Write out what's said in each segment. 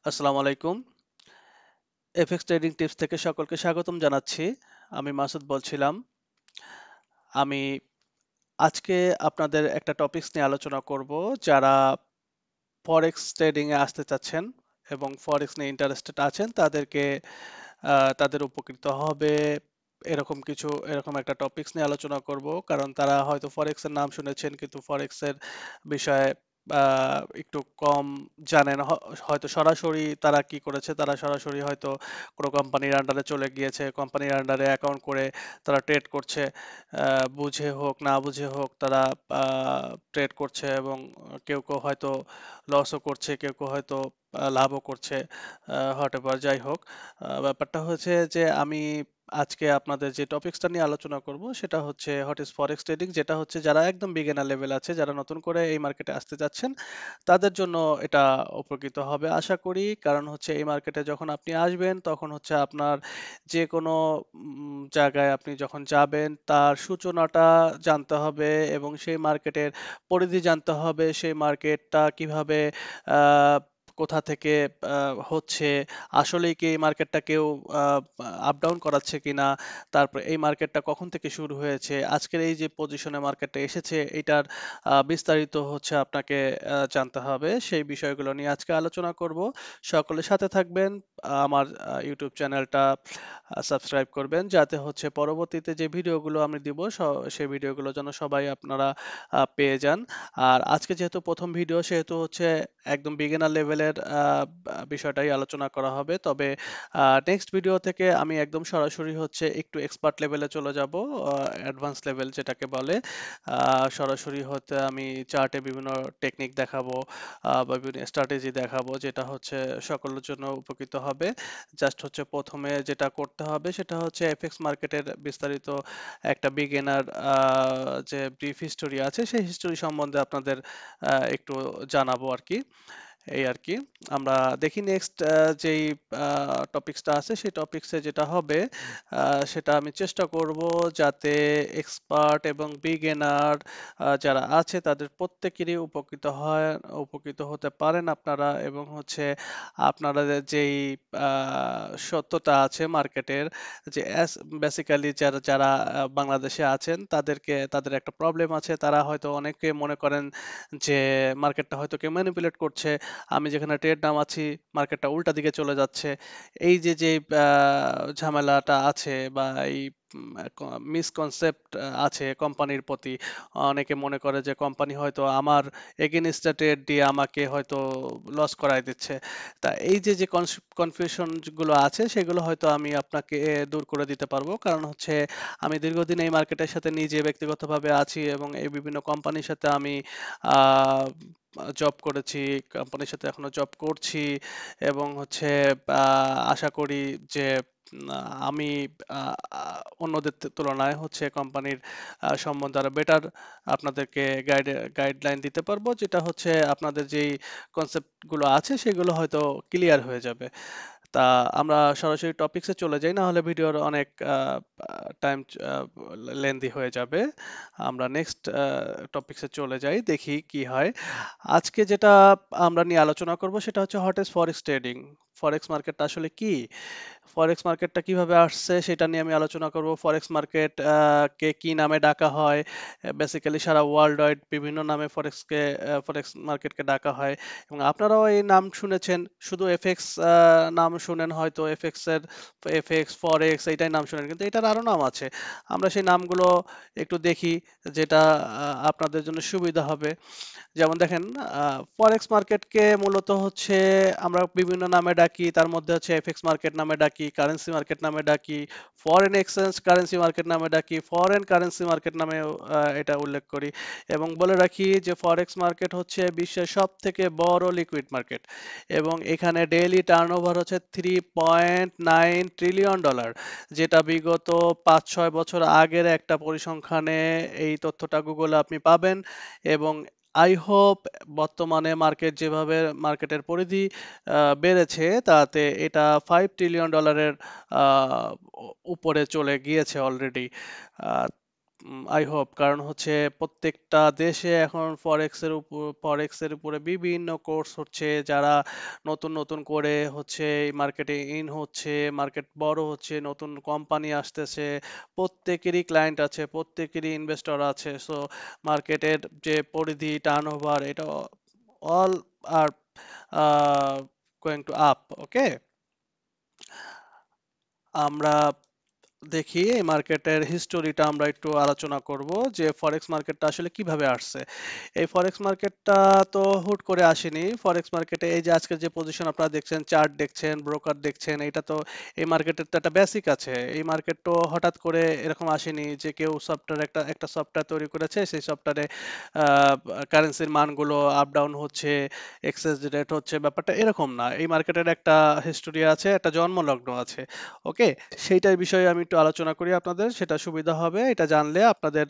আসসালামু আলাইকুম। FX trading tips থেকে সকলকে স্বাগতম জানাচ্ছি। আমি মাসুদ বলছিলাম। আমি আজকে আপনাদের একটা টপিকস নিয়ে আলোচনা করব। যারা ফরেক্স ট্রেডিং এ আসতে চাচ্ছেন এবং ফরেক্স নিয়ে ইন্টারেস্টেড আছেন তাদেরকে তাদের উপকৃত হবে এরকম একটা টপিকস নিয়ে আলোচনা করব। কারণ তারা হয়তো ফরেক্স এর নাম শুনেছেন কিন্তু ফরেক্স এর বিষয়ে একটু কম জানেন। হয়তো সরাসরি তারা কি করেছে, তারা সরাসরি হয়তো কোনো কোম্পানির আন্ডারে চলে গিয়েছে, কোম্পানির আন্ডারে অ্যাকাউন্ট করে তারা ট্রেড করছে। বুঝে হোক না বুঝে হোক তারা ট্রেড করছে এবং কেউ কেউ হয়তো লসও করছে, কেউ কেউ হয়তো লাভও করছে। হোয়াট এভার, যাই হোক, ব্যাপারটা হচ্ছে যে আমি আজকে আপনাদের যে টপিকসটা নিয়ে আলোচনা করব সেটা হচ্ছে হোয়াট ইজ ফরেক্স ট্রেডিং, যেটা হচ্ছে যারা একদম বিগিনার লেভেল আছে, যারা নতুন করে এই মার্কেটে আসতে যাচ্ছেন তাদের জন্য এটা উপকৃত হবে আশা করি। কারণ হচ্ছে এই মার্কেটে যখন আপনি আসবেন তখন হচ্ছে আপনার যে কোনো জায়গায় আপনি যখন যাবেন তার সূচনাটা জানতে হবে এবং সেই মার্কেটের পরিধি জানতে হবে, সেই মার্কেটটা কিভাবে আহ, কোথা থেকে হচ্ছে, আসলেই কি এই মার্কেটটা কেউ আপ ডাউন করাচ্ছে কিনা, তারপর এই মার্কেটটা কখন থেকে শুরু হয়েছে, আজকের এই যে পজিশনে মার্কেটটা এসেছে এটার বিস্তারিত হচ্ছে আপনাকে জানতে হবে। সেই বিষয়গুলো নিয়ে আজকে আলোচনা করব। সকলের সাথে থাকবেন, আমার ইউটিউব চ্যানেলটা সাবস্ক্রাইব করবেন যাতে হচ্ছে পরবর্তীতে যে ভিডিওগুলো আমি দিব সেই ভিডিওগুলো যেন সবাই আপনারা পেয়ে যান। আর আজকে যেহেতু প্রথম ভিডিও সেহেতু হচ্ছে একদম বিগিনার লেভেলের বিষয়টাই আলোচনা করা হবে। তবে নেক্সট ভিডিও থেকে আমি একদম সরাসরি হচ্ছে একটু এক্সপার্ট লেভেলে চলে যাব, অ্যাডভান্স লেভেল যেটাকে বলে। সরাসরি হতে আমি চার্টে বিভিন্ন টেকনিক দেখাবো বা বিভিন্ন স্ট্র্যাটেজি দেখাবো, যেটা হচ্ছে সকলের জন্য উপকৃত হবে। জাস্ট হচ্ছে প্রথমে যেটা করতে হবে সেটা হচ্ছে এফএক্স মার্কেটের বিস্তারিত একটা বিগিনার যে ব্রিফ হিস্টোরি আছে সেই হিস্টোরি সম্বন্ধে আপনাদের একটু জানাবো আর কি। এই আর কি। আমরা দেখি নেক্সট যেই টপিকসটা আছে সেই টপিকসে যেটা হবে সেটা আমি চেষ্টা করব যাতে এক্সপার্ট এবং বিগিনার যারা আছে তাদের প্রত্যেকেরই উপকৃত হতে পারেন আপনারা, এবং হচ্ছে আপনারা যেই সত্যতা আছে মার্কেটের, যে বেসিক্যালি যারা যারা বাংলাদেশে আছেন তাদের একটা প্রবলেম আছে। তারা হয়তো অনেকে মনে করেন যে মার্কেটটা হয়তো কেউ ম্যানিপুলেট করছে, আমি যেখানে ট্রেড নামাচ্ছি মার্কেটটা উল্টা দিকে চলে যাচ্ছে। এই যে যে ঝামেলাটা আছে বা এই মিসকনসেপ্ট আছে কোম্পানির প্রতি, অনেকে মনে করে যে কোম্পানি হয়তো আমার এগেনস্টে ট্রেড দিয়ে আমাকে হয়তো লস করাই দিচ্ছে। তা এই যে যে কনফিউশন গুলো আছে সেগুলো হয়তো আমি আপনাকে দূর করে দিতে পারবো। কারণ হচ্ছে আমি দীর্ঘদিন এই মার্কেটের সাথে নিজে ব্যক্তিগতভাবে আছি এবং এই বিভিন্ন কোম্পানির সাথে আমি আহ জব করেছি, কোম্পানির সাথে এখনো জব করছি, এবং হচ্ছে আশা করি যে আমি অন্যদের তুলনায় হচ্ছে কোম্পানির সম্বন্ধে আরো বেটার আপনাদেরকে গাইডলাইন দিতে পারবো, যেটা হচ্ছে আপনাদের যেই কনসেপ্ট গুলো আছে সেগুলো হয়তো ক্লিয়ার হয়ে যাবে। তা আমরা সরাসরি টপিকসে চলে যাই, না হলে ভিডিওর অনেক টাইম লেন্দি হয়ে যাবে। আমরা নেক্সট টপিকসে চলে যাই, দেখি কি হয়। আজকে যেটা আমরা নিয়ে আলোচনা করব সেটা হচ্ছে হোয়াট ইজ ফরেক্স ট্রেডিং। ফরেক্স মার্কেটটা আসলে কি, ফরেক্স মার্কেটটা কিভাবে আসছে সেটা নিয়ে আমি আলোচনা করব। ফরেক্স মার্কেট কে কি নামে ডাকা হয়, বেসিক্যালি সারা ওয়ার্ল্ড ওয়াইড বিভিন্ন নামে ফরেক্স মার্কেটকে ডাকা হয়। এবং আপনারাও এই নাম শুনেছেন, শুধু এফএক্স নাম শুনেন হয়তো, এফএক্স ফরেক্স এইটাই নাম শুনেন, কিন্তু এটার আরো নাম আছে। আমরা সেই নামগুলো একটু দেখি, যেটা আপনাদের জন্য সুবিধা হবে। যেমন দেখেন, ফরেক্স মার্কেটকে মূলত হচ্ছে আমরা বিভিন্ন নামে ডাকি। তার মধ্যে হচ্ছে এফএক্স মার্কেট নামে ডাকি, কারেন্সি মার্কেট নামে ডাকি, ফরেন এক্সচেঞ্জ কারেন্সি মার্কেট নামে ডাকি, ফরেন কারেন্সি মার্কেট নামে এটা উল্লেখ করি। এবং বলে রাখি যে ফরেক্স মার্কেট হচ্ছে বিশ্বের সব থেকে বড় লিকুইড মার্কেট, এবং এখানে ডেইলি টার্নওভার হচ্ছে $3.9 ট্রিলিয়ন, যেটা বিগত 5-6 বছর আগের একটা পরিসংখ্যানে এই তথ্যটা গুগলে আপনি পাবেন। এবং আই হোপ বর্তমানে মার্কেটের পরিধি বেড়েছে, তাতে এটা $5 ট্রিলিয়ন উপরে চলে গিয়েছে অলরেডি। আই হোপ, কারণ হচ্ছে প্রত্যেকটা দেশে এখন ফরেক্সের উপরে বিভিন্ন কোর্স হচ্ছে, যারা নতুন নতুন করে হচ্ছে এই মার্কেটে ইন হচ্ছে, মার্কেট বড় হচ্ছে, নতুন কোম্পানি আসতেছে, প্রত্যেকেরই ক্লায়েন্ট আছে, প্রত্যেকেরই ইনভেস্টর আছে। সো মার্কেটের যে পরিধি, টার্নওভার, এটা all are going to up. Okay, আমরা দেখি এই মার্কেটের হিস্টোরিটা আমরা একটু আলোচনা করব, যে ফরেক্স মার্কেটটা আসলে কিভাবে আসছে। এই ফরেক্স মার্কেটটা তো হুট করে আসেনি। ফরেক্স মার্কেটে এই যে আজকের যে পজিশন আপনারা দেখছেন, চার্ট দেখছেন, ব্রোকার দেখছেন, এটা তো এই মার্কেটের তো একটা বেসিক আছে। এই মার্কেট তো হঠাৎ করে এরকম আসেনি যে কেউ সফটওয়্যার একটা একটা সফটওয়্যার তৈরি করেছে, সেই সফটওয়্যারে কারেন্সির মানগুলো আপ ডাউন হচ্ছে, এক্সচেঞ্জ রেট হচ্ছে, ব্যাপারটা এরকম না। এই মার্কেটের একটা হিস্টোরি আছে, একটা জন্মলগ্ন আছে। ওকে, সেইটার বিষয়ে আমি একটু আলোচনা করি আপনাদের, সেটা সুবিধা হবে। এটা জানলে আপনাদের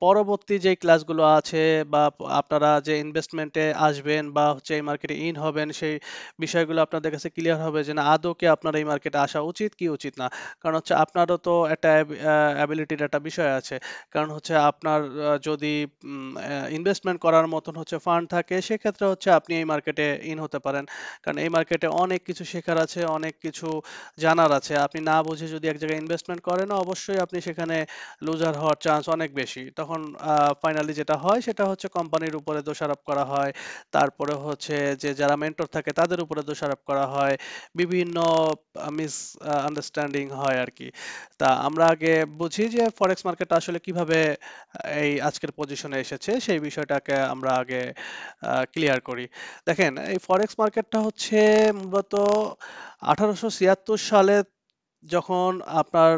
পরবর্তী যে ক্লাসগুলো আছে, বা আপনারা যে ইনভেস্টমেন্টে আসবেন বা হচ্ছে এই মার্কেটে ইন হবেন, সেই বিষয়গুলো আপনাদের কাছে ক্লিয়ার হবে যে না, আদৌ কি আপনার এই মার্কেটে আসা উচিত কি উচিত না। কারণ হচ্ছে আপনারও তো একটা অ্যাবিলিটির একটা বিষয় আছে। কারণ হচ্ছে আপনার যদি ইনভেস্টমেন্ট করার মতন হচ্ছে ফান্ড থাকে, সেক্ষেত্রে হচ্ছে আপনি এই মার্কেটে ইন হতে পারেন। কারণ এই মার্কেটে অনেক কিছু শেখার আছে, অনেক কিছু জানার আছে। আপনি না বুঝে যদি এক জায়গায় ইনভেস্টমেন্ট করেন, অবশ্যই আপনি সেখানে লুজার হওয়ার চান্স অনেক বেশি। তখন ফাইনালি যেটা হয় সেটা হচ্ছে কোম্পানির উপরে দোষারোপ করা হয়। তারপরে হচ্ছে যে যারা মেন্টর থাকে তাদের উপরে দোষারোপ করা হয়। বিভিন্ন মিস আন্ডারস্ট্যান্ডিং হয় আর কি। তা আমরা আগে বুঝি যে ফরেক্স মার্কেট আসলে কিভাবে এই আজকের পজিশনে এসেছে, সেই বিষয়টাকে আমরা আগে ক্লিয়ার করি। দেখেন, এই ফরেক্স মার্কেটটা হচ্ছে মূলত 1876 সালে, যখন আপনার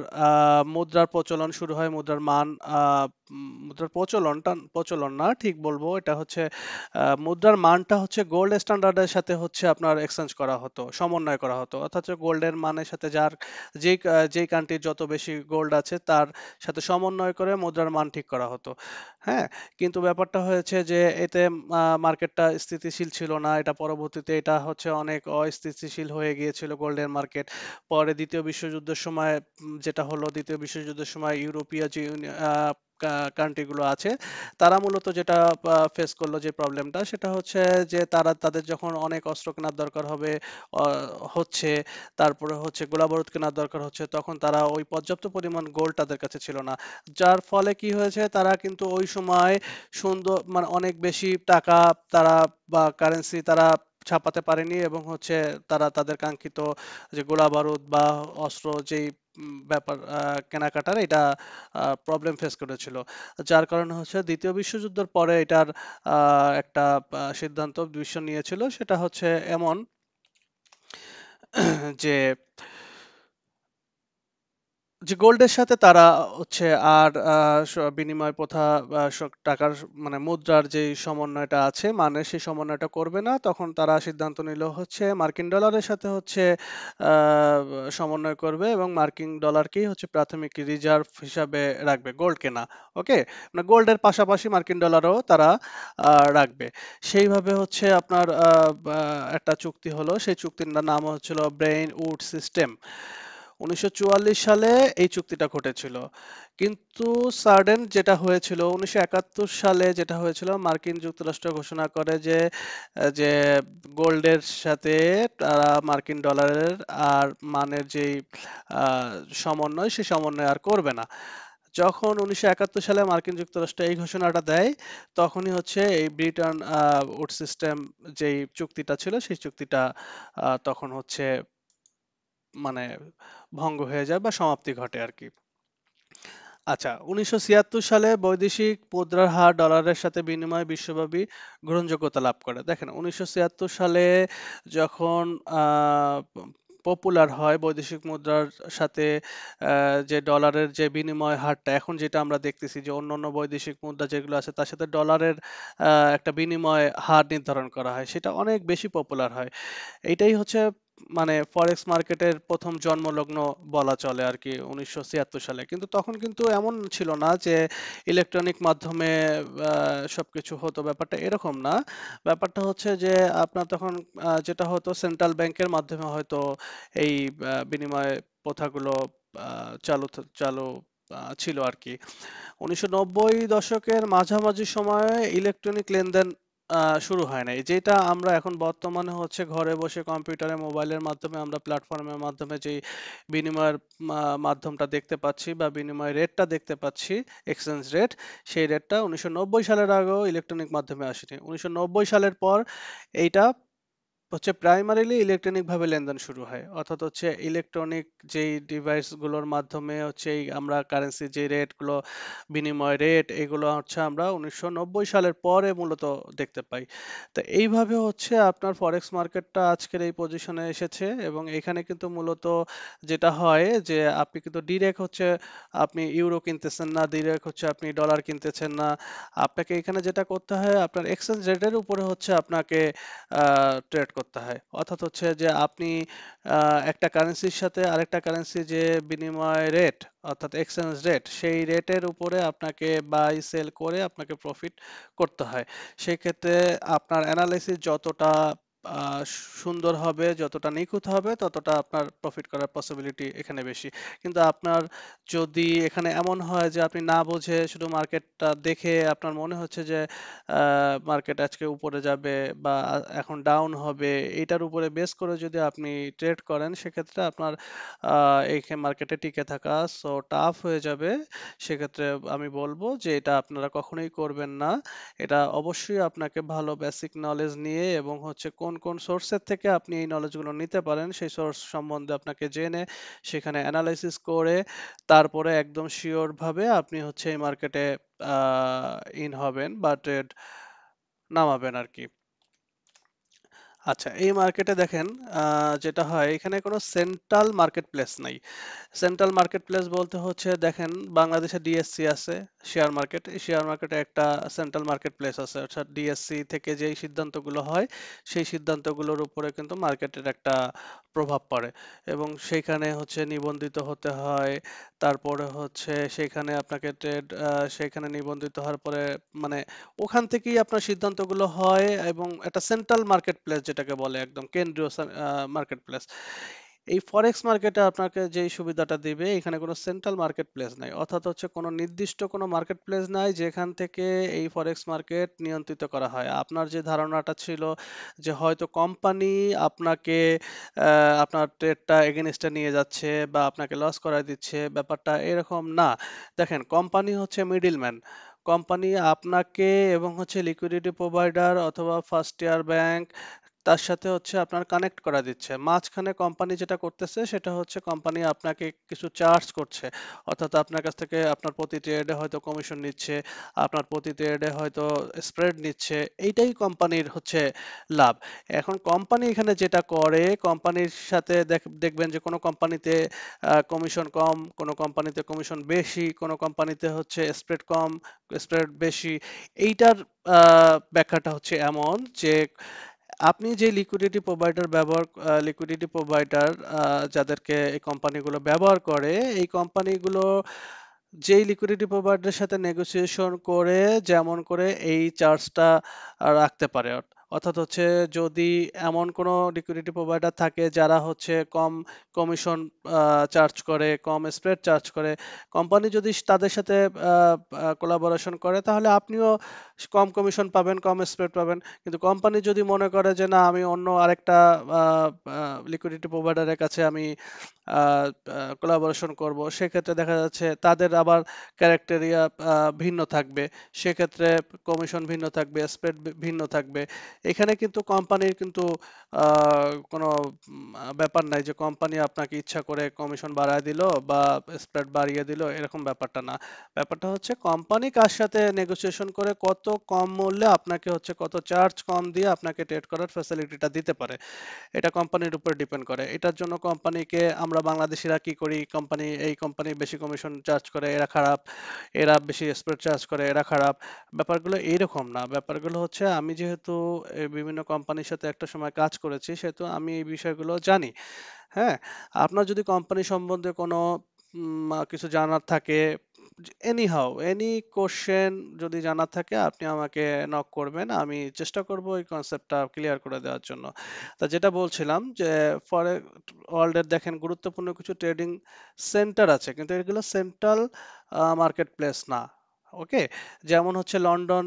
মুদ্রার প্রচলন শুরু হয়, মুদ্রার মান, মুদ্রার প্রচলন না ঠিক বলবো, এটা হচ্ছে মুদ্রার মানটা হচ্ছে গোল্ড স্ট্যান্ডার্ডের সাথে হচ্ছে আপনার এক্সচেঞ্জ করা হতো, সমন্বয় করা হতো। অর্থাৎ গোল্ডের মানের সাথে যেই কান্ট্রির যত বেশি গোল্ড আছে তার সাথে সমন্বয় করে মুদ্রার মান ঠিক করা হতো। হ্যাঁ, কিন্তু ব্যাপারটা হয়েছে যে এতে মার্কেটটা স্থিতিশীল ছিল না। এটা পরবর্তীতে এটা হচ্ছে অনেক অস্থিতিশীল হয়ে গিয়েছিল গোল্ডের মার্কেট। পরে দ্বিতীয় বিশ্বযুদ্ধের সময় যেটা হলো, দ্বিতীয় বিশ্বযুদ্ধের সময় ইউরোপীয় যে কান্ট্রি গুলো আছে, তারা মূলত যেটা ফেস করলো, যে প্রবলেমটা, সেটা হচ্ছে যে তাদের যখন অনেক অস্ত্র কেনার দরকার হবে, হচ্ছে, তারপরে হচ্ছে গোলাবারুদ কেনার দরকার হচ্ছে, তখন তারা ওই পর্যাপ্ত পরিমাণ গোল্ড তাদের কাছে ছিল না। যার ফলে কি হয়েছে, তারা কিন্তু ওই সময় সুন্দর মানে অনেক বেশি টাকা তারা বা কারেন্সি তারা ছাপাতে পারেনি, এবং হচ্ছে তারা তাদের কাঙ্ক্ষিত যে গোলা বারুদ বা অস্ত্র যেই ব্যাপার কেনাকাটার, এটা প্রবলেম ফেস করেছিল। যার কারণে হচ্ছে দ্বিতীয় বিশ্বযুদ্ধের পরে এটার একটা সিদ্ধান্ত বিশ্ব নিয়েছিল, সেটা হচ্ছে এমন যে গোল্ডের সাথে তারা হচ্ছে আর বিনিময় প্রথা বা টাকার মানে মুদ্রার যে সমন্বয়টা আছে, মানে সেই সমন্বয়টা করবে না। তখন তারা সিদ্ধান্ত নিল হচ্ছে মার্কিন ডলারের সাথে হচ্ছে আহ, সমন্বয় করবে, এবং মার্কিন ডলারকেই হচ্ছে প্রাথমিক রিজার্ভ হিসাবে রাখবে, গোল্ড কেনা। ওকে, মানে গোল্ডের পাশাপাশি মার্কিন ডলারও তারা রাখবে। সেইভাবে হচ্ছে আপনার একটা চুক্তি হলো, সেই চুক্তির নাম হচ্ছিল ব্রেইন উড সিস্টেম। 1944 সালে এই চুক্তিটা ঘটেছিল। কিন্তু সাডেন যেটা হয়েছিল 1971 সালে, যেটা হয়েছিল, মার্কিন যুক্তরাষ্ট্র ঘোষণা করে যে যে গোল্ডের সাথে তারা মার্কিন ডলারের আর মানের যেই আহ, সমন্বয়, সেই সমন্বয় আর করবে না। যখন 1971 সালে মার্কিন যুক্তরাষ্ট্র এই ঘোষণাটা দেয়, তখনই হচ্ছে এই ব্রিটন উড সিস্টেম যেই চুক্তিটা ছিল, সেই চুক্তিটা তখন হচ্ছে মানে ভঙ্গ হয়ে যায় বা সমাপ্তি ঘটে আর কি। আচ্ছা, 1976 সালে বৈদেশিক মুদ্রার হার ডলারের সাথে বিনিময় বিশ্বব্যাপী গ্রহণযোগ্যতা লাভ করে। দেখেন, 1976 সালে যখন পপুলার হয় বৈদেশিক মুদ্রার সাথে যে ডলারের যে বিনিময় হারটা, এখন যেটা আমরা দেখতেছি যে অন্যান্য বৈদেশিক মুদ্রা যেগুলো আছে তার সাথে ডলারের একটা বিনিময় হার নির্ধারণ করা হয়, সেটা অনেক বেশি পপুলার হয়। এইটাই হচ্ছে মানে ফরেক্স মার্কেটের প্রথম জন্মলগ্ন বলা চলে আর কি, 1976 সালে। কিন্তু তখন কিন্তু এমন ছিল না যে ইলেকট্রনিক মাধ্যমে সবকিছু হতো, ব্যাপারটা এরকম না। ব্যাপারটা হচ্ছে যে আপনার তখন যেটা হতো, সেন্ট্রাল ব্যাংকের মাধ্যমে হয়তো এই বিনিময় প্রথাগুলো চালু ছিল আর কি। 1990 দশকের মাঝামাঝি সময়ে ইলেকট্রনিক লেনদেন শুরু হয় নাই, যেটা আমরা এখন বর্তমানে হচ্ছে ঘরে বসে কম্পিউটারে মোবাইলের মাধ্যমে আমরা প্ল্যাটফর্মের মাধ্যমে যে বিনিময়ের মাধ্যমটা দেখতে পাচ্ছি বা বিনিময় রেটটা দেখতে পাচ্ছি, এক্সচেঞ্জ রেট, সেই রেটটা 1990 সালের আগেও ইলেকট্রনিক মাধ্যমে আসেনি। 1990 সালের পর এইটা হচ্ছে প্রাইমারিলি ইলেকট্রনিক ভাবে লেনদেন শুরু হয়, অর্থাৎ হচ্ছে ইলেকট্রনিক যেই ডিভাইস গুলোর মাধ্যমে হচ্ছে এই আমরা কারেন্সি যে রেট গুলো, বিনিময় রেট, এগুলো হচ্ছে আমরা 1990 সালের পরে মূলত দেখতে পাই। তো এইভাবে হচ্ছে আপনার ফরেক্স মার্কেটটা আজকের এই পজিশনে এসেছে, এবং এখানে কিন্তু মূলত যেটা হয় যে আপনি কিন্তু ডিরেক্ট হচ্ছে আপনি ইউরো কিনতেছেন না, ডিরেক্ট হচ্ছে আপনি ডলার কিনতেছেন না। আপনাকে এখানে যেটা করতে হয়, আপনার এক্সচেঞ্জ রেটের উপরে হচ্ছে আপনাকে ট্রেড করতে হয়, অর্থাৎ হচ্ছে যে আপনি একটা কারেন্সির সাথে আরেকটা কারেন্সি যে বিনিময় রেট, অর্থাৎ এক্সচেঞ্জ রেট, সেই রেটের উপরে আপনাকে বাই সেল করে আপনাকে প্রফিট করতে হয়। সেই ক্ষেত্রে আপনার অ্যানালাইসিস যতটা সুন্দর হবে, যতটা নিখুঁত হবে, ততটা আপনার প্রফিট করার পসিবিলিটি এখানে বেশি। কিন্তু আপনার যদি এখানে এমন হয় যে আপনি না বুঝে শুধু মার্কেটটা দেখে আপনার মনে হচ্ছে যে মার্কেট আজকে উপরে যাবে বা এখন ডাউন হবে, এটার উপরে বেস করে যদি আপনি ট্রেড করেন, সেক্ষেত্রে আপনার এই মার্কেটে টিকে থাকা সো টাফ হয়ে যাবে। সেক্ষেত্রে আমি বলবো যে এটা আপনারা কখনোই করবেন না। এটা অবশ্যই আপনাকে ভালো বেসিক নলেজ নিয়ে এবং হচ্ছে কোন কোন সোর্সের থেকে আপনি এই নলেজগুলো নিতে পারেন সেই সোর্স সম্বন্ধে আপনাকে জেনে সেখানে অ্যানালাইসিস করে তারপরে একদম শিওর ভাবে আপনি হচ্ছে এই মার্কেটে ইন হবেন বা ট্রেড নামাবেন আর কি। আচ্ছা, এই মার্কেটে দেখেন যেটা হয়, এখানে কোনো সেন্ট্রাল মার্কেট প্লেস নাই। সেন্ট্রাল মার্কেট প্লেস বলতে হচ্ছে, দেখেন বাংলাদেশে ডিএসসি আছে, শেয়ার মার্কেট, এই শেয়ার মার্কেটে একটা সেন্ট্রাল মার্কেট প্লেস আছে, অর্থাৎ ডিএসসি থেকে যেই সিদ্ধান্তগুলো হয় সেই সিদ্ধান্তগুলোর উপরে কিন্তু মার্কেটের একটা প্রভাব পড়ে, এবং সেইখানে হচ্ছে নিবন্ধিত হতে হয়। তারপরে হচ্ছে সেখানে আপনাকে ট্রেড, সেখানে নিবন্ধিত হওয়ার পরে মানে ওখান থেকেই আপনার সিদ্ধান্তগুলো হয়, এবং একটা সেন্ট্রাল মার্কেট প্লেস যেটাকে বলে, একদম কেন্দ্রীয় মার্কেট প্লেস। এই ফরেক্স মার্কেটে আপনাকে যেই সুবিধাটা দিবে, এখানে কোনো সেন্ট্রাল মার্কেট প্লেস নাই, অর্থাৎ হচ্ছে কোনো নির্দিষ্ট কোনো মার্কেট প্লেস নাই যেখান থেকে এই ফরেক্স মার্কেট নিয়ন্ত্রিত করা হয়। আপনার যে ধারণাটা ছিল যে হয়তো কোম্পানি আপনাকে আপনার ট্রেডটা এগেনস্টে নিয়ে যাচ্ছে বা আপনাকে লস করায় দিচ্ছে, ব্যাপারটা এরকম না। দেখেন, কোম্পানি হচ্ছে মিডলম্যান। কোম্পানি আপনাকে এবং হচ্ছে লিকুইডিটি প্রোভাইডার অথবা ফার্স্ট ইয়ার ব্যাংক, তার সাথে হচ্ছে আপনার কানেক্ট করা দিচ্ছে। মাঝখানে কোম্পানি যেটা করতেছে সেটা হচ্ছে কোম্পানি আপনাকে কিছু চার্জ করছে, অর্থাৎ আপনার কাছ থেকে আপনার প্রতি ট্রেডে হয়তো কমিশন নিচ্ছে, আপনার প্রতি ট্রেডে হয়তো স্প্রেড নিচ্ছে, এইটাই কোম্পানির হচ্ছে লাভ। এখন কোম্পানি এখানে যেটা করে, কোম্পানির সাথে দেখবেন যে কোনো কোম্পানিতে কমিশন কম, কোনো কোম্পানিতে কমিশন বেশি, কোনো কোম্পানিতে হচ্ছে স্প্রেড কম, স্প্রেড বেশি। এইটার ব্যাখ্যাটা হচ্ছে এমন যে আপনি যে লিকুইডিটি প্রোভাইডার লিকুইডিটি প্রোভাইডার যাদেরকে এই কোম্পানিগুলো ব্যবহার করে, এই কোম্পানিগুলো যেই লিকুইডিটি প্রোভাইডারের সাথে নেগোসিয়েশন করে যেমন করে এই চার্জটা রাখতে পারে, অর্থাৎ হচ্ছে যদি এমন কোনো লিকুইডিটি প্রোভাইডার থাকে যারা হচ্ছে কম কমিশন চার্জ করে, কম স্প্রেড চার্জ করে, কোম্পানি যদি তাদের সাথে কোলাবোরেশন করে, তাহলে আপনিও কম কমিশন পাবেন, কম স্প্রেড পাবেন। কিন্তু কোম্পানি যদি মনে করে যে না, আমি অন্য আরেকটা লিকুইডিটি প্রোভাইডারের কাছে আমি কোলাবোরেশন করব, সেক্ষেত্রে দেখা যাচ্ছে তাদের আবার ক্যারেক্টেরিয়া ভিন্ন থাকবে, সেক্ষেত্রে কমিশন ভিন্ন থাকবে, স্প্রেড ভিন্ন থাকবে। এখানে কিন্তু কোম্পানির কিন্তু কোনো ব্যাপার নাই যে কোম্পানি আপনাকে ইচ্ছা করে কমিশন বাড়ায় দিল বা স্প্রেড বাড়িয়ে দিল, এরকম ব্যাপারটা না। ব্যাপারটা হচ্ছে কোম্পানি কার সাথে নেগোসিয়েশন করে কত কম মূল্যে আপনাকে হচ্ছে কত চার্জ কম দিয়ে আপনাকে ট্রেড করার ফ্যাসিলিটিটা দিতে পারে, এটা কোম্পানির উপর ডিপেন্ড করে। এটার জন্য কোম্পানিকে আমরা বাংলাদেশিরা কি করি, এই কোম্পানি বেশি কমিশন চার্জ করে এরা খারাপ, এরা বেশি স্প্রেড চার্জ করে এরা খারাপ, ব্যাপারগুলো এইরকম না। ব্যাপারগুলো হচ্ছে, আমি যেহেতু বিভিন্ন কোম্পানির সাথে একটা সময় কাজ করেছি, সেহেতু আমি এই বিষয়গুলো জানি। হ্যাঁ, আপনার যদি কোম্পানি সম্বন্ধে কোনো কিছু জানার থাকে, এনি কোশ্চেন যদি জানা থাকে আপনি আমাকে নক করবেন, আমি চেষ্টা করব এই কনসেপ্টটা ক্লিয়ার করে দেওয়ার জন্য। তা যেটা বলছিলাম যে ফরে ওয়ার্ল্ডের দেখেন গুরুত্বপূর্ণ কিছু ট্রেডিং সেন্টার আছে, কিন্তু এগুলো সেন্ট্রাল মার্কেট প্লেস না। ওকে, যেমন হচ্ছে লন্ডন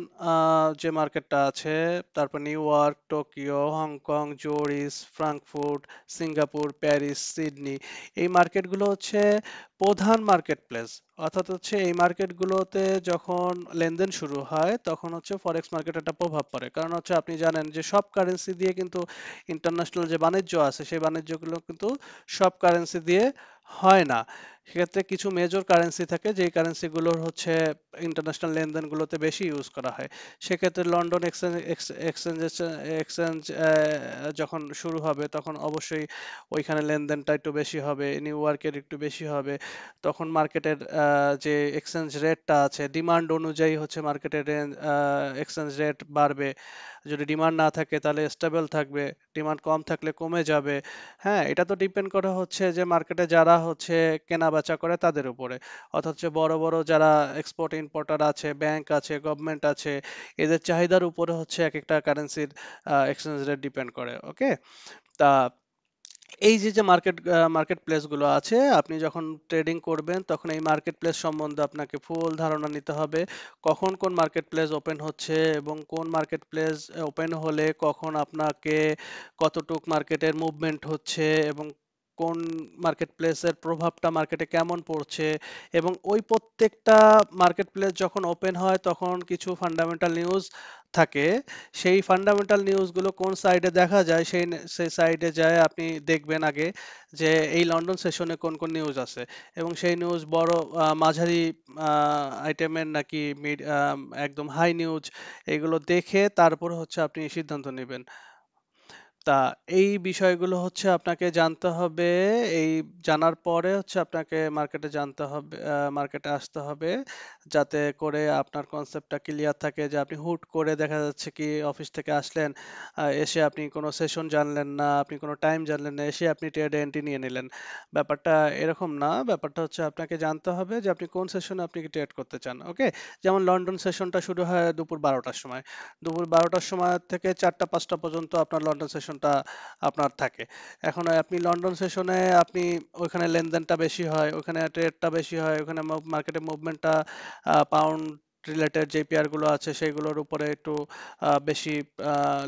যে মার্কেটটা আছে, তারপর new York, Tokyo, Hong Kong, Joris, Frankfurt, Singapore, Paris, Sydney, এই মার্কেটগুলো হচ্ছে প্রধান মার্কেট প্লেস। অর্থাৎ হচ্ছে এই মার্কেটগুলোতে যখন লেনদেন শুরু হয় তখন হচ্ছে ফরেক্স মার্কেট একটা প্রভাব পড়ে, কারণ হচ্ছে আপনি জানেন যে সব কারেন্সি দিয়ে কিন্তু ইন্টারন্যাশনাল যে বাণিজ্য আছে সেই বাণিজ্যগুলো কিন্তু সব কারেন্সি দিয়ে হয় না। সেক্ষেত্রে কিছু মেজর কারেন্সি থাকে যেই কারেন্সিগুলোর হচ্ছে ইন্টারন্যাশনাল লেনদেনগুলোতে বেশি ইউজ করা হয়। সেক্ষেত্রে লন্ডন এক্সচেঞ্জ যখন শুরু হবে তখন অবশ্যই ওইখানে লেনদেনটা একটু বেশি হবে, নিউ ইয়র্কের একটু বেশি হবে। তখন মার্কেটের যে এক্সচেঞ্জ রেটটা আছে ডিমান্ড অনুযায়ী হচ্ছে মার্কেটের এক্সচেঞ্জ রেট বাড়বে। যদি ডিমান্ড না থাকে তাহলে স্টেবল থাকবে, ডিমান্ড কম থাকলে কমে যাবে। হ্যাঁ, এটা তো ডিপেন্ড করে হচ্ছে যে মার্কেটে যারা হচ্ছে কেনা বেচা করে তাদের উপরে। অর্থাৎ হচ্ছে বড় বড় যারা এক্সপোর্ট ইম্পোর্টার আছে, ব্যাংক আছে, গভর্নমেন্ট আছে, এদের চাহিদার উপরে হচ্ছে এক একটা কারেন্সির এক্সচেঞ্জ রেট ডিপেন্ড করে। ওকে, তা এই যে যে মার্কেট প্লেস গুলো আছে, আপনি যখন ট্রেডিং করবেন তখন এই মার্কেট প্লেস সম্বন্ধে আপনাকে ফুল ধারণা নিতে হবে। কখন কোন মার্কেট প্লেস ওপেন হচ্ছে এবং কোন মার্কেট প্লেস ওপেন হলে কখন আপনাকে কতটুক মার্কেটের মুভমেন্ট হচ্ছে এবং কোন মার্কেট প্লেসের প্রভাবটা মার্কেটে কেমন পড়ছে। এবং ওই প্রত্যেকটা মার্কেট প্লেস যখন ওপেন হয় তখন কিছু ফান্ডামেন্টাল নিউজ থাকে। সেই ফান্ডামেন্টাল নিউজগুলো কোন সাইডে দেখা যায় সেই সাইডে যায় আপনি দেখবেন আগে যে এই লন্ডন সেশনে কোন কোন নিউজ আছে, এবং সেই নিউজ বড় মাঝারি আইটেমের নাকি একদম হাই নিউজ, এগুলো দেখে তারপর হচ্ছে আপনি সিদ্ধান্ত নেবেন। তা এই বিষয়গুলো হচ্ছে আপনাকে জানতে হবে। এই জানার পরে হচ্ছে আপনাকে মার্কেটে জানতে হবে, মার্কেটে আসতে হবে, যাতে করে আপনার কনসেপ্টটা ক্লিয়ার থাকে যে আপনি হুট করে দেখা যাচ্ছে কি অফিস থেকে আসলেন, এসে আপনি কোনো সেশন জানলেন না, আপনি কোনো টাইম জানলেন না, এসে আপনি ট্রেডে এন্ট্রি নিয়ে নিলেন। ব্যাপারটা এরকম না, ব্যাপারটা হচ্ছে আপনাকে জানতে হবে যে আপনি কোন সেশনে আপনি ট্রেড করতে চান। ওকে, যেমন লন্ডন সেশনটা শুরু হয় দুপুর 12টার সময়। দুপুর 12টার সময় থেকে 4টা 5টা পর্যন্ত আপনার লন্ডন সেশনটা আপনার থাকে। এখন আপনি লন্ডন সেশনে আপনি ওইখানে লেনদেনটা বেশি হয়, ওখানে ট্রেডটা বেশি হয়, ওখানে মার্কেটে মুভমেন্টটা পাউন্ড রিলেটেড যে পেয়ার গুলো আছে সেগুলোর উপরে একটু বেশি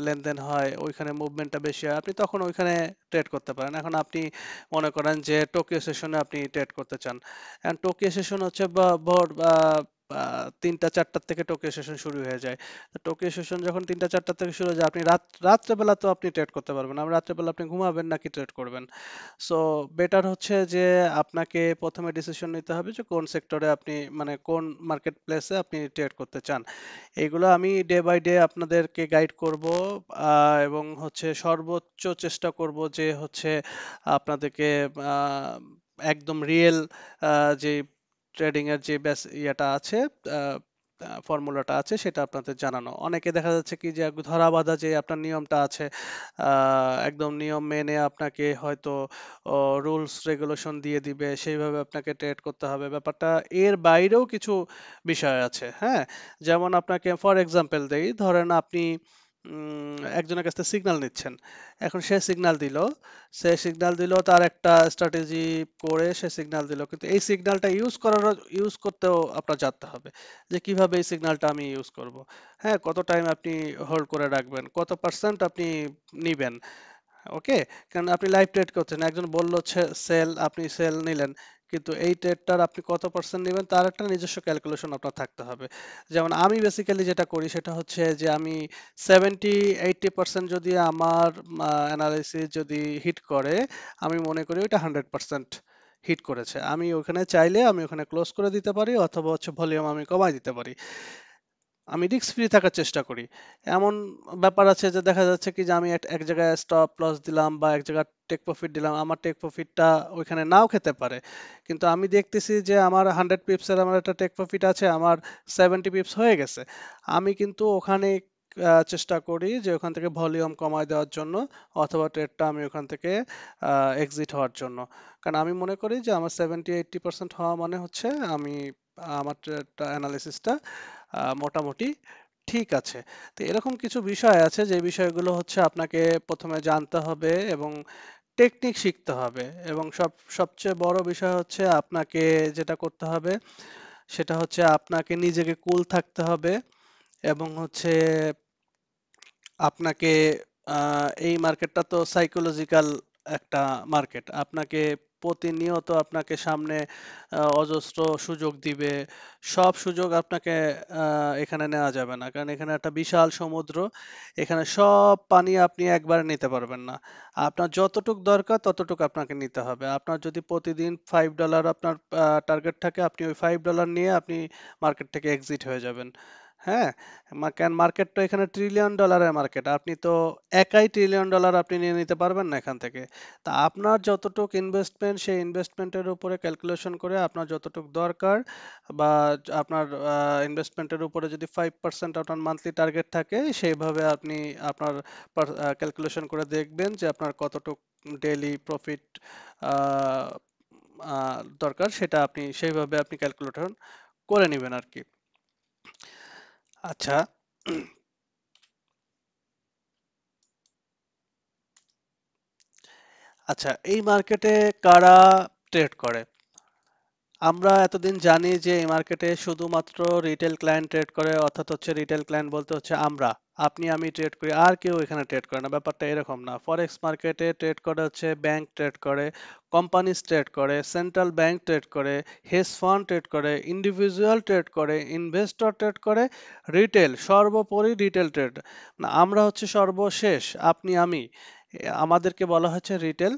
লেনদেন হয়, ওইখানে মুভমেন্টটা বেশি হয়, আপনি তখন ওইখানে ট্রেড করতে পারেন। এখন আপনি মনে করেন যে টোকিও সেশনে আপনি ট্রেড করতে চান, এখন টোকিও সেশন হচ্ছে ভোর 3টা 4টার থেকে টোকিও সেশন শুরু হয়ে যায়। তো টোকিও সেশন যখন 3টা 4টা থেকে শুরু হয়ে যায়, আপনি রাত্রেবেলা তো আপনি ট্রেড করতে পারবেন না। রাত্রেবেলা আপনি ঘুমাবেন নাকি ট্রেড করবেন? সো বেটার হচ্ছে যে আপনাকে প্রথমে ডিসিশন নিতে হবে যে কোন সেক্টরে আপনি, মানে কোন মার্কেট প্লেসে আপনি ট্রেড করতে চান। এগুলো আমি ডে বাই ডে আপনাদেরকে গাইড করব, এবং হচ্ছে সর্বোচ্চ চেষ্টা করব যে হচ্ছে আপনাদেরকে আহ, একদম রিয়েল যে ট্রেডিং এর যে ইয়েটা আছে, ফর্মুলাটা আছে সেটা আপনাদের জানানো। অনেকে দেখা যাচ্ছে কি যে ধরা বাঁধা যে আপনার নিয়মটা আছে, একদম নিয়ম মেনে আপনাকে হয়তো রুলস রেগুলেশন দিয়ে দিবে, সেইভাবে আপনাকে ট্রেড করতে হবে। ব্যাপারটা এর বাইরেও কিছু বিষয় আছে। হ্যাঁ, যেমন আপনাকে ফর এক্সাম্পল দেই, ধরেন আপনি একজনের কাছ থেকে সিগন্যাল নিচ্ছেন। এখন সে সিগন্যাল দিল তার একটা স্ট্র্যাটেজি করে সে সিগন্যাল দিল, কিন্তু এই সিগন্যালটা ইউজ করতেও আপনার জানতে হবে যে কিভাবে এই সিগন্যালটা আমি ইউজ করব। হ্যাঁ, কত টাইম আপনি হোল্ড করে রাখবেন, কত পার্সেন্ট আপনি নিবেন। ওকে, কারণ আপনি লাইভ ট্রেড করছেন, একজন বলল সেল, আপনি সেল নিলেন, কিন্তু এই ট্রেডটার আপনি কত পার্সেন্ট নেবেন তার একটা নিজস্ব ক্যালকুলেশন আপনার থাকতে হবে। যেমন আমি বেসিক্যালি যেটা করি সেটা হচ্ছে যে আমি 70-80% যদি আমার অ্যানালাইসিস যদি হিট করে, আমি মনে করি ওইটা 100% হিট করেছে। আমি ওখানে চাইলে আমি ওখানে ক্লোজ করে দিতে পারি, অথবা হচ্ছে ভলিউম আমি কমাই দিতে পারি। আমি রিস্ক ফ্রি থাকার চেষ্টা করি। এমন ব্যাপার আছে যে দেখা যাচ্ছে কি যে আমি এক এক জায়গায় স্টপ লস দিলাম বা এক জায়গায় টেক প্রফিট দিলাম, আমার টেক প্রফিটটা ওইখানে নাও খেতে পারে, কিন্তু আমি দেখতেছি যে আমার 100 পিপসের আমার একটা টেক প্রফিট আছে, আমার 70 পিপস হয়ে গেছে। আমি কিন্তু ওখানে চেষ্টা করি যে ওখান থেকে ভলিউম কমায় দেওয়ার জন্য, অথবা ট্রেডটা আমি ওখান থেকে এক্সিট হওয়ার জন্য। কারণ আমি মনে করি যে আমার 70-80% হওয়া মানে হচ্ছে আমি আমার অ্যানালিসিসটা মোটামুটি ঠিক আছে। তো এরকম কিছু বিষয় আছে যে বিষয়গুলো হচ্ছে আপনাকে প্রথমে জানতে হবে এবং টেকনিক শিখতে হবে, এবং সবচেয়ে বড় বিষয় হচ্ছে আপনাকে যেটা করতে হবে সেটা হচ্ছে আপনাকে নিজেকে কুল থাকতে হবে, এবং হচ্ছে আপনাকে এই মার্কেটটা তো সাইকোলজিক্যাল একটা মার্কেট। আপনাকে প্রতিনিয়ত আপনাকে সামনে অজস্র সুযোগ দিবে। সব সুযোগ আপনাকে এখানে নেওয়া যাবে না, কারণ এখানে একটা বিশাল সমুদ্র। এখানে সব পানি আপনি একবারে নিতে পারবেন না। আপনার যতটুক দরকার ততটুক আপনাকে নিতে হবে। আপনার যদি প্রতিদিন $5 আপনার টার্গেট থাকে, আপনি ওই $5 নিয়ে আপনি মার্কেট থেকে এক্সিট হয়ে যাবেন। হ্যাঁ, কেন মার্কেট তো এখানে ট্রিলিয়ন ডলারের মার্কেট, আপনি তো একাই $1 ট্রিলিয়ন আপনি নিয়ে নিতে পারবেন না এখান থেকে। তা আপনার যতটুক ইনভেস্টমেন্ট, সেই ইনভেস্টমেন্টের উপরে ক্যালকুলেশন করে আপনার যতটুক দরকার, বা আপনার ইনভেস্টমেন্টের উপরে যদি 5% আপনার মান্থলি টার্গেট থাকে, সেইভাবে আপনি আপনার ক্যালকুলেশন করে দেখবেন যে আপনার কতটুক ডেইলি প্রফিট দরকার, সেটা আপনি সেইভাবে আপনি ক্যালকুলেশন করে নেবেন আর কি। আচ্ছা, আচ্ছা, এই মার্কেটে কারা ট্রেড করে? আমরা এতদিন জানি যে এই মার্কেটে শুধুমাত্র রিটেল ক্লায়েন্ট ট্রেড করে, অর্থাৎ হচ্ছে রিটেল ক্লায়েন্ট বলতে হচ্ছে আমরা, আপনি আমি ট্রেড করি, আর কেউ এখানে ট্রেড করে না। ব্যাপারটা এরকম না। ফরেক্স মার্কেটে ট্রেড করে হচ্ছে ব্যাংক ট্রেড করে, কোম্পানিজ ট্রেড করে, সেন্ট্রাল ব্যাংক ট্রেড করে, হেজ ফান্ড ট্রেড করে, ইন্ডিভিজুয়াল ট্রেড করে, ইনভেস্টর ট্রেড করে, রিটেল সর্বোপরি রিটেল ট্রেড। না, আমরা হচ্ছে সর্বশেষ, আপনি আমি, আমাদেরকে বলা হচ্ছে রিটেল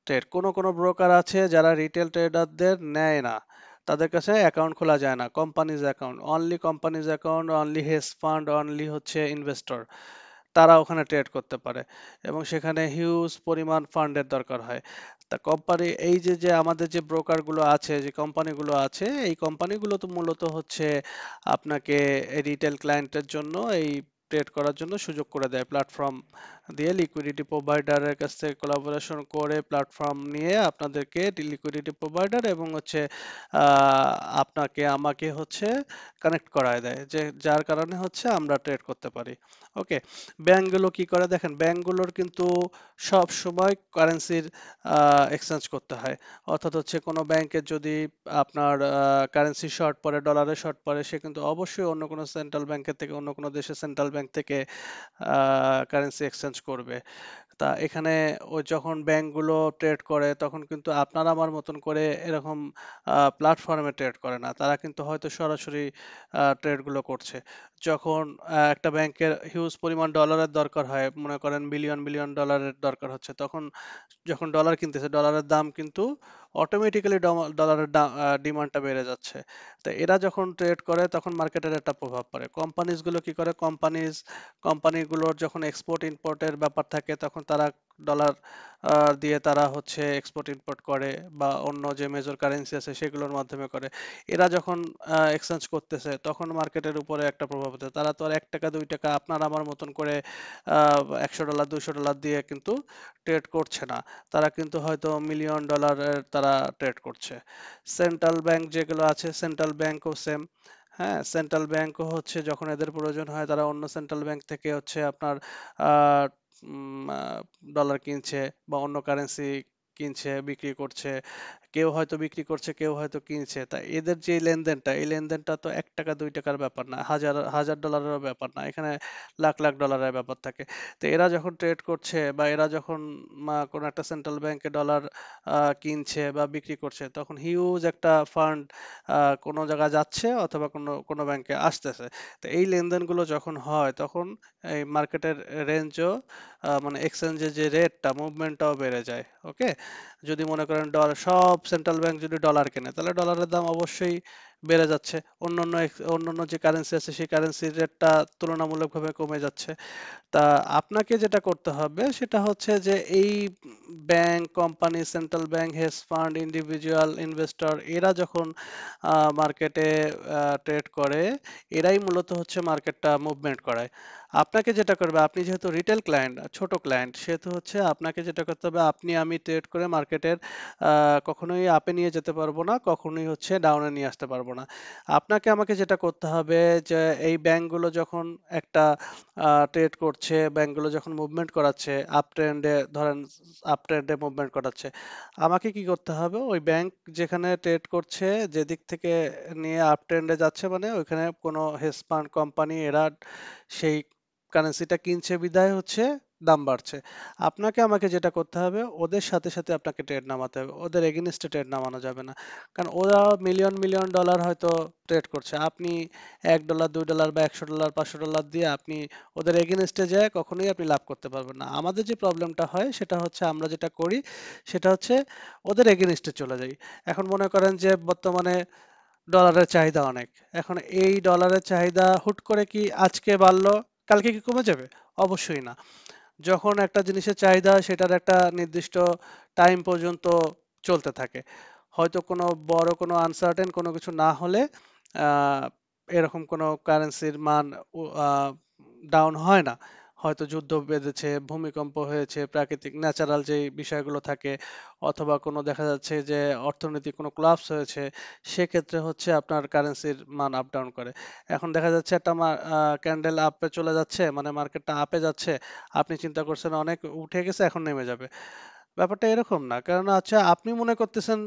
ট্রেড। কোনো কোনো ব্রোকার আছে যারা রিটেল ট্রেডারদের নেয় না, তাদের কাছে অ্যাকাউন্ট খোলা যায় না, companies account, only companies account, only hedge fund, only হচ্ছে ইনভেস্টর, তারা ওখানে ট্রেড করতে পারে, এবং সেখানে হিউজ পরিমাণ ফান্ডের দরকার হয়। তা কোম্পানি, এই যে যে আমাদের যে ব্রোকারগুলো আছে, যে কোম্পানিগুলো আছে, এই কোম্পানিগুলো তো মূলত হচ্ছে আপনাকে রিটেল ক্লায়েন্টের জন্য এই ট্রেড করার জন্য সুযোগ করে দেয়। প্ল্যাটফর্ম দিয়ে লিকুইডিটি প্রোভাইডারের কাছ থেকে কোলাবোরেশন করে প্ল্যাটফর্ম নিয়ে আপনাদেরকে লিকুইডিটি প্রোভাইডার এবং হচ্ছে আহ, আপনাকে আমাকে হচ্ছে কানেক্ট করায় দেয়, যে যার কারণে হচ্ছে আমরা ট্রেড করতে পারি। ওকে, ব্যাংকগুলো কি করে দেখেন, ব্যাংকগুলোর কিন্তু সব সময় কারেন্সির এক্সচেঞ্জ করতে হয়। অর্থাৎ হচ্ছে কোনো ব্যাংকের যদি আপনার কারেন্সি শর্ট পড়ে, ডলারে শর্ট পড়ে, সে কিন্তু অবশ্যই অন্য কোনো সেন্ট্রাল ব্যাংকের থেকে, অন্য কোনো দেশের সেন্ট্রাল ব্যাংক থেকে কারেন্সি এক্সচেঞ্জ করবে। তা এখানে ও যখন ব্যাংকগুলো ট্রেড করে, তখন কিন্তু আপনার আমার মতন করে এরকম প্ল্যাটফর্মে ট্রেড করে না। তারা কিন্তু হয়তো সরাসরি ট্রেডগুলো করছে। যখন একটা ব্যাংকের হিউজ পরিমাণ ডলারের দরকার হয়, মনে করেন বিলিয়ন বিলিয়ন ডলারের দরকার হচ্ছে, তখন যখন ডলার কিনতেছে, ডলারের দাম কিন্তু অটোমেটিক্যালি ডলারের ডিমান্ডটা বেড়ে যাচ্ছে। তো এরা যখন ট্রেড করে তখন মার্কেটের একটা প্রভাব পড়ে। কোম্পানিজগুলো কি করে, কোম্পানিগুলোর যখন এক্সপোর্ট ইম্পোর্টের ব্যাপার থাকে, তখন তারা ডলার দিয়ে তারা হচ্ছে এক্সপোর্ট ইম্পোর্ট করে, বা অন্য যে মেজর কারেন্সি আছে সেগুলোর মাধ্যমে করে। এরা যখন এক্সচেঞ্জ করতেছে, তখন মার্কেটের উপরে একটা প্রভাব পড়ে। তারা তো আর $1 $2 আপনার আমার মতন করে $100 $200 দিয়ে কিন্তু ট্রেড করছে না। তারা কিন্তু হয়তো মিলিয়ন ডলারের তারা ট্রেড করছে। সেন্ট্রাল ব্যাংক যেগুলো আছে, সেন্ট্রাল ব্যাংকও সেম। হ্যাঁ, সেন্ট্রাল ব্যাংকও হচ্ছে যখন এদের প্রয়োজন হয়, তারা অন্য সেন্ট্রাল ব্যাংক থেকে হচ্ছে আপনার আহ ডলার কিনছে, বা অন্য কারেন্সি কিনছে, বিক্রি করছে। কেউ হয়তো বিক্রি করছে, কেউ হয়তো কিনছে। তা এদের যে লেনদেনটা, এই লেনদেনটা তো $1 $2 ব্যাপার না, হাজার হাজার ডলারেরও ব্যাপার না, এখানে লাখ লাখ ডলারের ব্যাপার থাকে। তো এরা যখন ট্রেড করছে, বা এরা যখন কোনো একটা সেন্ট্রাল ব্যাংকে ডলার কিনছে বা বিক্রি করছে, তখন হিউজ একটা ফান্ড কোনো জায়গায় যাচ্ছে, অথবা কোনো কোনো ব্যাংকে আসতেছে। তো এই লেনদেনগুলো যখন হয়, তখন এই মার্কেটের রেঞ্জও, মানে এক্সচেঞ্জের যে রেটটা, মুভমেন্টটাও বেড়ে যায়। ওকে, যদি মনে করেন ডলার, সব সেন্ট্রাল ব্যাংক যদি ডলার কেনে, তাহলে ডলারের দাম অবশ্যই বেড়ে যাচ্ছে। অন্যান্য অন্যান্য যে কারেন্সি আছে, সেই কারেন্সির রেটটা তুলনামূলকভাবে কমে যাচ্ছে। তা আপনাকে যেটা করতে হবে সেটা হচ্ছে যে এই bank, company, central bank, hedge fund, individual investor, এরা যখন মার্কেটে ট্রেড করে, এরাই মূলত হচ্ছে মার্কেটটা মুভমেন্ট করায়। আপনাকে যেটা করবে, আপনি যেহেতু রিটেল ক্লায়েন্ট, ছোট ক্লায়েন্ট, সেহেতু হচ্ছে আপনাকে যেটা করতে হবে, আপনি আমি ট্রেড করে মার্কেটের কখনোই আপে নিয়ে যেতে পারবো না, কখনোই হচ্ছে ডাউনে নিয়ে আসতে পারবো না। আপনাকে আমাকে যেটা করতে হবে যে এই ব্যাংকগুলো যখন একটা ট্রেড করছে, ব্যাংকগুলো যখন মুভমেন্ট করাচ্ছে আপ ট্রেন্ডে, ধরেন আপ ট্রেন্ডে মুভমেন্ট করাচ্ছে, আমাকে কি করতে হবে, ওই ব্যাংক যেখানে ট্রেড করছে, যেদিক থেকে নিয়ে আপ ট্রেন্ডে যাচ্ছে, মানে ওইখানে কোনো হেজ ফান্ড কোম্পানি এরা সেই কারেন্সিটা কিনছে বিধায় হচ্ছে দাম বাড়ছে। আপনাকে আমাকে যেটা করতে হবে, ওদের সাথে সাথে আপনাকে ট্রেড নামাতে হবে, ওদের এগেইনস্টে ট্রেড নামানো যাবে না। কারণ ওরা মিলিয়ন মিলিয়ন ডলার হয়তো ট্রেড করছে, আপনি $1 $2 বা $100 $500 দিয়ে আপনি ওদের এগেইনস্টে যায় কখনোই আপনি লাভ করতে পারবেন না। আমাদের যে প্রবলেমটা হয় সেটা হচ্ছে, আমরা যেটা করি সেটা হচ্ছে ওদের এগেইনস্টে চলে যাই। এখন মনে করেন যে বর্তমানে ডলারের চাহিদা অনেক। এখন এই ডলারের চাহিদা হুট করে কি আজকে বাড়লো, কালকে কি কমে যাবে? অবশ্যই না। যখন একটা জিনিসের চাহিদা হয়, সেটার একটা নির্দিষ্ট টাইম পর্যন্ত চলতে থাকে। হয়তো কোনো বড় কোনো আনসার্টেন কোনো কিছু না হলে আহ, এরকম কোনো কারেন্সির মান ডাউন হয় না। হয়তো যুদ্ধ বেঁধেছে, ভূমিকম্প হয়েছে, প্রাকৃতিক ন্যাচারাল যে বিষয়গুলো থাকে, অথবা কোনো দেখা যাচ্ছে যে অর্থনৈতিক কোনো কোলাপস হয়েছে, সেক্ষেত্রে হচ্ছে আপনার কারেন্সির মান আপ ডাউন করে। এখন দেখা যাচ্ছে একটা ক্যান্ডেল আপে চলে যাচ্ছে, মানে মার্কেটটা আপে যাচ্ছে, আপনি চিন্তা করছেন অনেক উঠে গেছে এখন নেমে যাবে। ব্যাপারটা এরকম না, কারণ আচ্ছা আপনি মনে করতেছেন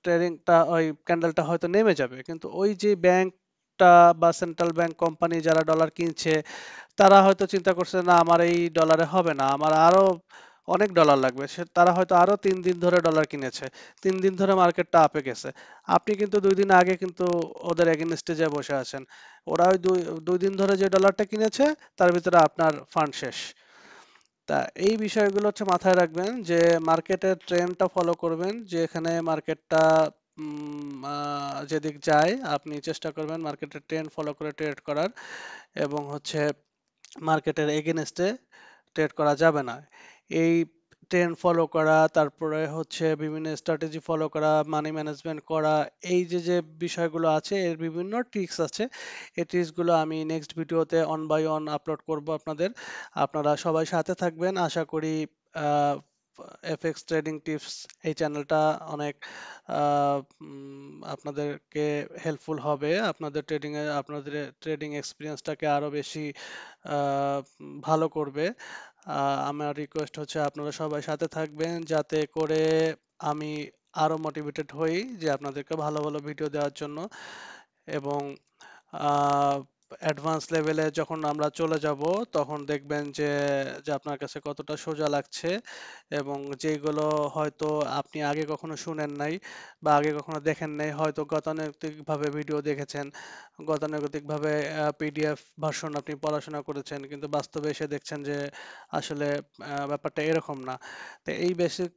ট্রেডিংটা, ওই ক্যান্ডেলটা হয়তো নেমে যাবে, কিন্তু ওই যে ব্যাংকটা বা সেন্ট্রাল ব্যাংক কোম্পানি যারা ডলার কিনছে, তারা হয়তো চিন্তা করছে না আমার এই ডলারে হবে না, আমার আরো অনেক ডলার লাগবে, তারা হয়তো আরো 3 দিন ধরে ডলার কিনেছে, 3 দিন ধরে মার্কেটটা আপে গেছে। আপনি কিন্তু 2 দিন আগে কিন্তু ওদের এগেনস্টে যে বসে আছেন, ওরা ওই দুই 2 দিন ধরে যে ডলারটা কিনেছে, তার ভিতরে আপনার ফান্ড শেষ। তা এই বিষয়গুলো হচ্ছে মাথায় রাখবেন, যে মার্কেটের ট্রেন্ডটা ফলো করবেন, যে এখানে মার্কেটটা যেদিক যায় আপনি চেষ্টা করবেন মার্কেটের ট্রেন্ড ফলো করে ট্রেড করার, এবং হচ্ছে মার্কেটের এগেনস্টে ট্রেড করা যাবে না। এই ট্রেন্ড ফলো করা, তারপরে হচ্ছে বিভিন্ন স্ট্র্যাটেজি ফলো করা, মানি ম্যানেজমেন্ট করা, এই যে যে বিষয়গুলো আছে, এর বিভিন্ন ট্রিক্স আছে। এই ট্রিক্সগুলো আমি নেক্সট ভিডিওতে অন বাই অন আপলোড করব আপনাদের। আপনারা সবাই সাথে থাকবেন, আশা করি এফএক্স ট্রেডিং টিপস এই চ্যানেলটা অনেক আপনাদেরকে হেল্পফুল হবে, আপনাদের আপনাদের ট্রেডিং এক্সপিরিয়েন্সটাকে আরো বেশি ভালো করবে। আমার রিকোয়েস্ট হচ্ছে আপনারা সবাই সাথে থাকবেন, যাতে করে আমি আরো মোটিভেটেড হই যে আপনাদেরকে ভালো ভালো ভিডিও দেওয়ার জন্য। এবং অ্যাডভান্স লেভেলে যখন আমরা চলে যাব, তখন দেখবেন যে যে আপনার কাছে কতটা সোজা লাগছে, এবং যেগুলো হয়তো আপনি আগে কখনো শুনেন নাই বা আগে কখনো দেখেন নাই, হয়তো গতানুগতিকভাবে ভিডিও দেখেছেন, গতানুগতিকভাবে পিডিএফ ভার্সন আপনি পড়াশোনা করেছেন, কিন্তু বাস্তবে এসে দেখছেন যে আসলে ব্যাপারটা এরকম না। তো এই বেসিক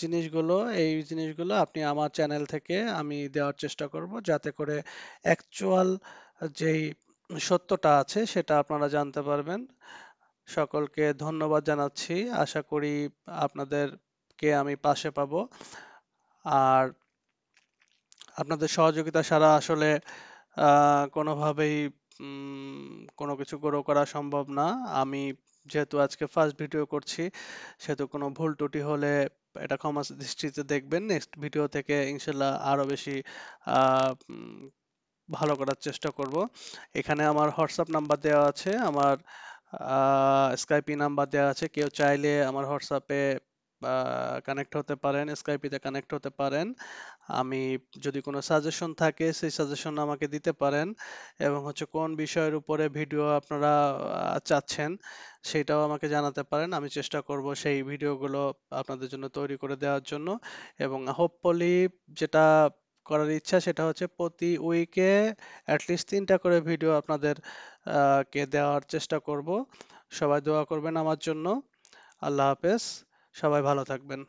জিনিসগুলো, এই জিনিসগুলো আপনি আমার চ্যানেল থেকে আমি দেওয়ার চেষ্টা করব, যাতে করে অ্যাকচুয়াল যেই সত্যটা আছে সেটা আপনারা জানতে পারবেন। সকলকে ধন্যবাদ জানাচ্ছি। আশা করি আপনাদেরকে আমি পাশে পাবো। আর আপনাদের সহযোগিতা ছাড়া আসলে কোনোভাবেই কোনো কিছু গ্রো করা সম্ভব না। আমি যেহেতু আজকে ফার্স্ট ভিডিও করছি, সেহেতু কোনো ভুল ত্রুটি হলে এটা ক্ষমা দৃষ্টিতে দেখবেন। নেক্সট ভিডিও থেকে ইনশাল্লাহ আরো বেশি আহ, উম, ভালো করার চেষ্টা করব। এখানে আমার হোয়াটসঅ্যাপ নাম্বার দেওয়া আছে, আমার স্কাইপি নাম্বার দেওয়া আছে, কেউ চাইলে আমার হোয়াটসঅ্যাপে কানেক্ট হতে পারেন, স্কাইপিতে কানেক্ট হতে পারেন। আমি যদি কোনো সাজেশন থাকে সেই সাজেশন আমাকে দিতে পারেন, এবং হচ্ছে কোন বিষয়ের উপরে ভিডিও আপনারা চাচ্ছেন সেটাও আমাকে জানাতে পারেন। আমি চেষ্টা করব সেই ভিডিওগুলো আপনাদের জন্য তৈরি করে দেওয়ার জন্য, এবং হোপফুলি যেটা করার ইচ্ছা সেটা হচ্ছে প্রতি উইকে অ্যাটলিস্ট 3টা করে ভিডিও আপনাদের কে দেওয়ার চেষ্টা করব। সবাই দোয়া করবেন আমার জন্য। আল্লাহ হাফেজ। সবাই ভালো থাকবেন।